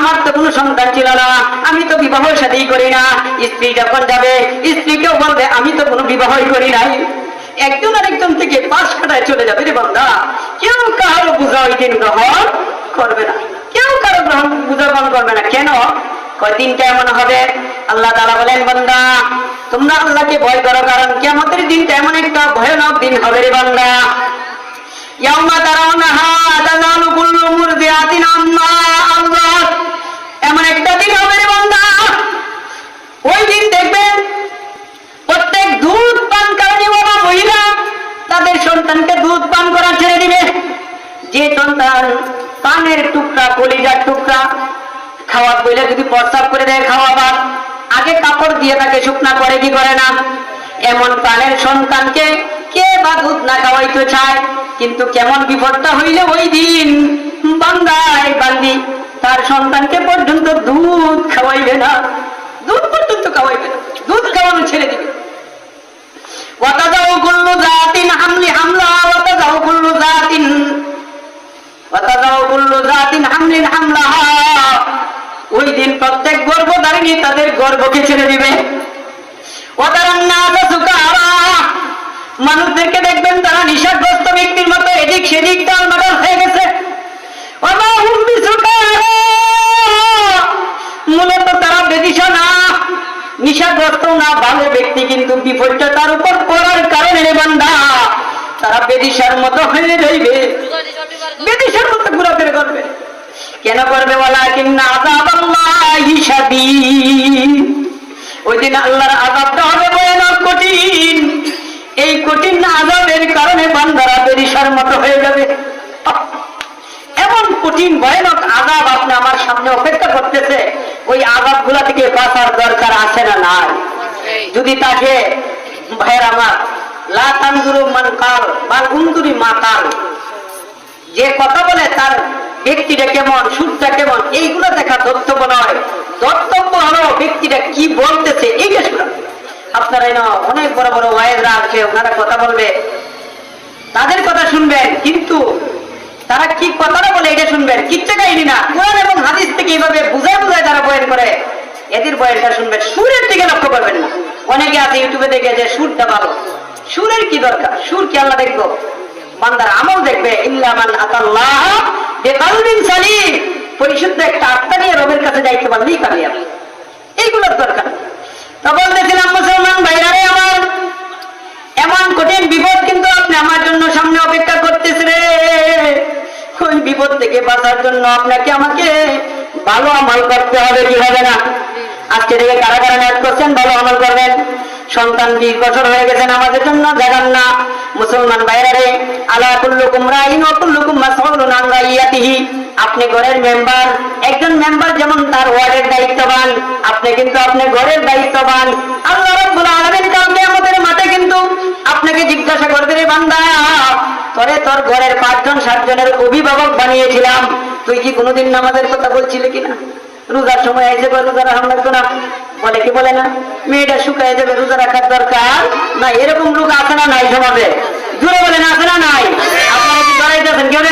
আমার তো কোনো সন্তান ছিল না, আমি তো বিবাহ শাদী করি না। স্ত্রী যখন যাবে স্ত্রীকেও বলবে আমি তো কোনো বিবাহই করি নাই। একজন আরেকজন থেকে পাশ কাটায় চলে যাবে রে বান্দা। কেউ কারো বোঝা ওই দিন গ্রহণ করবে না, কেউ কারো বোঝা গ্রহণ করবে না। কেন? দিনটা এমন হবে, আল্লাহ তাআলা বলেন বান্দা তোমরা আল্লাহকে ভয় করো, কারণ কিয়ামতের দিনটা এমন একটা ভয়ানক দিন হবে রে বান্দা। ইয়াউমা তারাউনাহা তাযালু কুল্লু মুরদিআতিন আম্মা আরদাত, এমন একটা দিন হবে রে বান্দা, ওই দিন দেখবেন প্রত্যেক দুধ পানকারী বাবা মহিলা তাদের সন্তানকে দুধ পান করা ছেড়ে দিবে। যে সন্তান পানের টুকরা কলিজার টুকরা খাওয়া বইলে যদি প্রস্তাব করে দেয় খাওয়াবার আগে কাপড় দিয়ে তাকে শুকনা করে কি করে না, এমন প্রাণের সন্তানকে কে বা দুধ না খাওয়াইতে চায়। কিন্তু কেমন বিপদটা হইলে ওই দিন বান্দায় বান্দি তার সন্তানকে পর্যন্ত দুধ খাওয়াইবে না, দুধ পর্যন্ত খাওয়াইবে না, দুধ খাওয়ানো ছেড়ে দিবে। ওয়াতাযাউ কুল্লু যাতিন হামলি হামলা ওয়াতাযাউ কুল্লু যাতিন হামলিন হামলাহা, ওই দিন প্রত্যেক গর্ভধারিণী তাদের গর্ভকে ছেড়ে দিবে। মানুষদেরকে দেখবেন তারা নিশাগ্রস্ত ব্যক্তির মতো এদিক সেদিক টালমাটাল হয়ে গেছে। মূলত তারা বেদিশা না, নিশাগ্রস্ত না, ভালো ব্যক্তি, কিন্তু বিপদটা তার উপর পড়ার কারণে বান্দা তারা বেদিশার মতো হয়ে যাইবে, বেদিশার মতো ঘোরাফেরা করবে। কেন করবে? ওয়ালাকিন্না আযাবাল্লাহি শাদীদ, ওই দিন আল্লাহর আযাবটা হবে ভয়ানক কঠিন। এই কঠিন আযাবের কারণে বান্দারা বেদিশার মতো হয়ে যাবে। এমন কঠিন ভয়ানক আযাব আপনি আমার সামনে অপেক্ষা করতেছে, ওই আযাবগুলা থেকে বাঁচার দরকার আছে না নাই? যদি তাকে ভাইয়ের আমার লা তানজুরু মান কাল বাল উনজুরি মা কাল, যে কথা বলে তার ব্যক্তিটা কেমন, সুরটা কেমন, এইগুলো দেখা ধর্তব্য নয়। ধর্তব্য হলো ব্যক্তিটা কি বলতেছে এইটা শোনা। আপনারা অনেক বড় বড় ওয়াইজরা আছে, ওনারা কথা বলবে, তাদের কথা শুনবেন, কিন্তু তারা কি কথাটা বলে এটা শুনবেন, কিচ্ছা কাহিনী না। কোরআন এবং হাদিস থেকে এইভাবে বুঝায় বুঝায় তারা বয়ান করে, এদের বয়ানটা শুনবেন, সুরের দিকে লক্ষ্য করবেন না। অনেকে আছে ইউটিউবে দেখে যে সুরটা ভালো, সুরের কি দরকার? সুর কি আল্লাহ দেখবো? বান্দার আমল দেখবে। ইল্লা মান আতাল্লাহ বিকলবিন সালিম, পরিশুদ্ধ একটা আত্মা নিয়ে রবের কাছে যাইতে পারলেই কামিয়াব। এইগুলোর দরকার। তা বলতেছিলাম মুসলমান ভাইরারে আমার, এমন কঠিন বিপদ কিন্তু আপনি আমার জন্য সামনে অপেক্ষা করতেছে রে। ওই বিপদ থেকে বাঁচার জন্য আপনাকে আমাকে ভালো আমল করতে হবে, কি হবে না? আজকে থেকে কারা কারা নিয়ত করছেন ভালো আমল করবেন? সন্তান 20 বছর হয়ে গেছে নামাজের জন্য জাগান না। মুসলমান ভাইরারে, আলা কুল্লুকুম রাইন ওয়া কুল্লুকুম মাসউলুন আন রাইয়াতিহি, আপনি ঘরের মেম্বার, একজন মেম্বার যেমন তার ওয়ার্ডের দায়িত্ববান, আপনি কিন্তু আপনি ঘরের দায়িত্ববান। আল্লাহ রাব্বুল আলামিন কালকে আমাদের মাঠে কিন্তু আপনাকে জিজ্ঞাসা করবে, রে বান্দা তোরে তোর ঘরের 5 জন 7 জনের অভিভাবক বানিয়েছিলাম, তুই কি কোনোদিন নামাজের কথা বলছিলি কিনা? রোজার সময় এসে রোজা রাখা লাগতো না, বলে কি বলে না? মেয়েটা শুকায় যাবে, রোজা রাখার দরকার না। এরকম লোক আছে না নাই সমাজে? জোরে বলেন আছে না নাই? আপনারা কি ধরাইতেছেন কেউ?